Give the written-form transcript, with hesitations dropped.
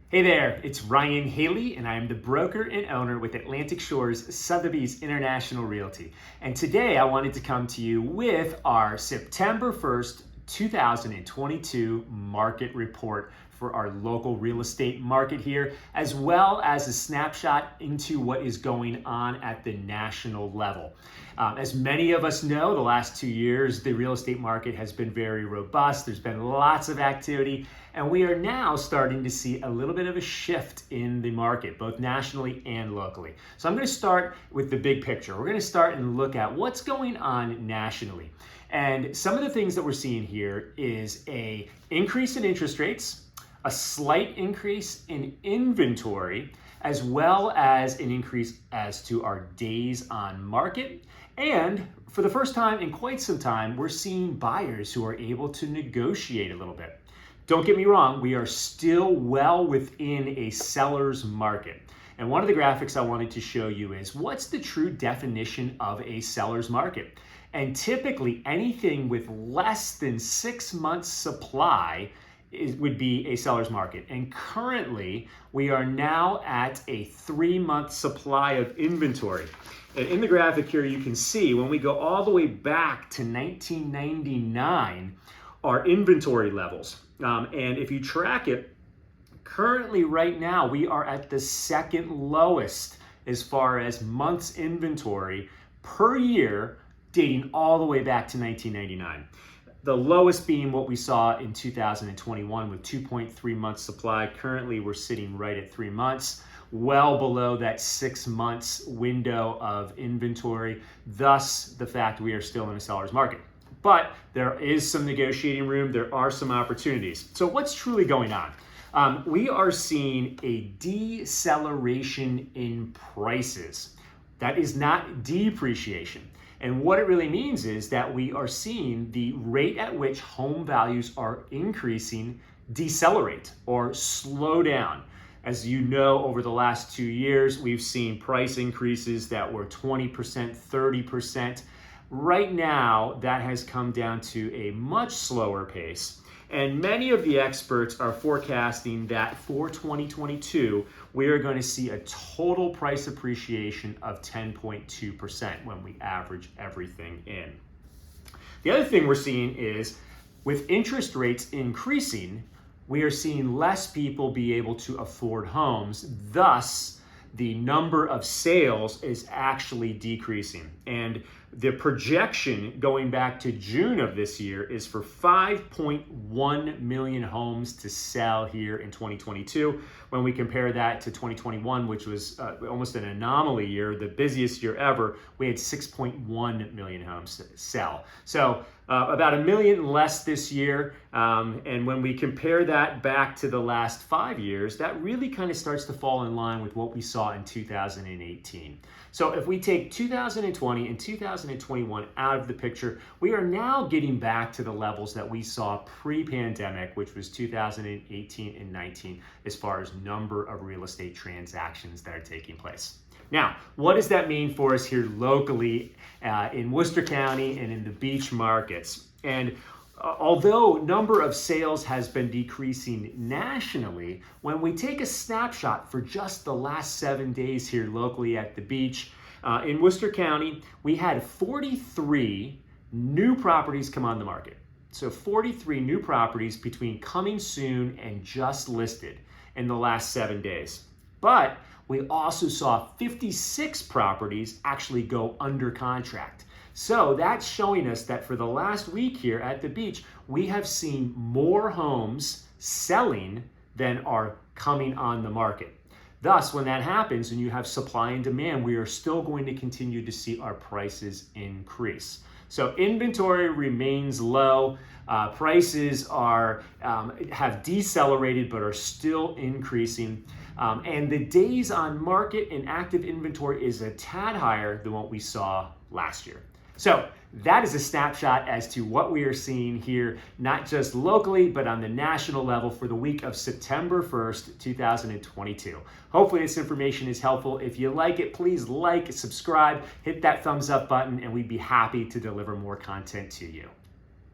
Hey there, it's Ryan Haley, and I am the broker and owner with Atlantic Shores Sotheby's International Realty. And today I wanted to come to you with our September 1st, 2022 market report for our local real estate market here, as well as a snapshot into what is going on at the national level. As many of us know, the last 2 years, the real estate market has been very robust. There's been lots of activity, and we are now starting to see a little bit of a shift in the market, both nationally and locally. So I'm going to start with the big picture. We're going to start and look at what's going on nationally. And some of the things that we're seeing here is an increase in interest rates, a slight increase in inventory, as well as an increase as to our days on market. And for the first time in quite some time, we're seeing buyers who are able to negotiate a little bit. Don't get me wrong, we are still well within a seller's market. And one of the graphics I wanted to show you is what's the true definition of a seller's market? And typically anything with less than 6 months supply would be a seller's market. And currently, we are now at a 3-month supply of inventory. And in the graphic here, you can see when we go all the way back to 1999, our inventory levels. And if you track it, currently right now, we are at the second lowest as far as months inventory per year, dating all the way back to 1999. The lowest being what we saw in 2021 with 2.3 months supply. Currently, we're sitting right at 3 months, well below that 6 months window of inventory, thus the fact we are still in a seller's market. But there is some negotiating room, there are some opportunities. So what's truly going on? We are seeing a deceleration in prices. That is not depreciation. And what it really means is that we are seeing the rate at which home values are increasing decelerate or slow down. As you know, over the last 2 years, we've seen price increases that were 20%, 30%. Right now, that has come down to a much slower pace. And many of the experts are forecasting that for 2022, we are going to see a total price appreciation of 10.2% when we average everything in. The other thing we're seeing is with interest rates increasing, we are seeing less people be able to afford homes. Thus, the number of sales is actually decreasing. And the projection going back to June of this year is for 5.1 million homes to sell here in 2022. When we compare that to 2021, which was almost an anomaly year, the busiest year ever, we had 6.1 million homes sell. So about a million less this year. And when we compare that back to the last 5 years, that really kind of starts to fall in line with what we saw in 2018. So if we take 2020 and 2021 out of the picture, we are now getting back to the levels that we saw pre-pandemic, which was 2018 and 19, as far as number of real estate transactions that are taking place. Now, what does that mean for us here locally in Worcester County and in the beach markets? And although number of sales has been decreasing nationally, when we take a snapshot for just the last 7 days here locally at the beach, in Worcester County, we had 43 new properties come on the market. So 43 new properties between coming soon and just listed in the last 7 days. But we also saw 56 properties actually go under contract. So that's showing us that for the last week here at the beach, we have seen more homes selling than are coming on the market. Thus, when that happens and you have supply and demand, we are still going to continue to see our prices increase. So inventory remains low. Prices have decelerated but are still increasing. And the days on market and active inventory is a tad higher than what we saw last year. So that is a snapshot as to what we are seeing here, not just locally, but on the national level for the week of September 1st, 2022. Hopefully this information is helpful. If you like it, please like, subscribe, hit that thumbs up button, and we'd be happy to deliver more content to you.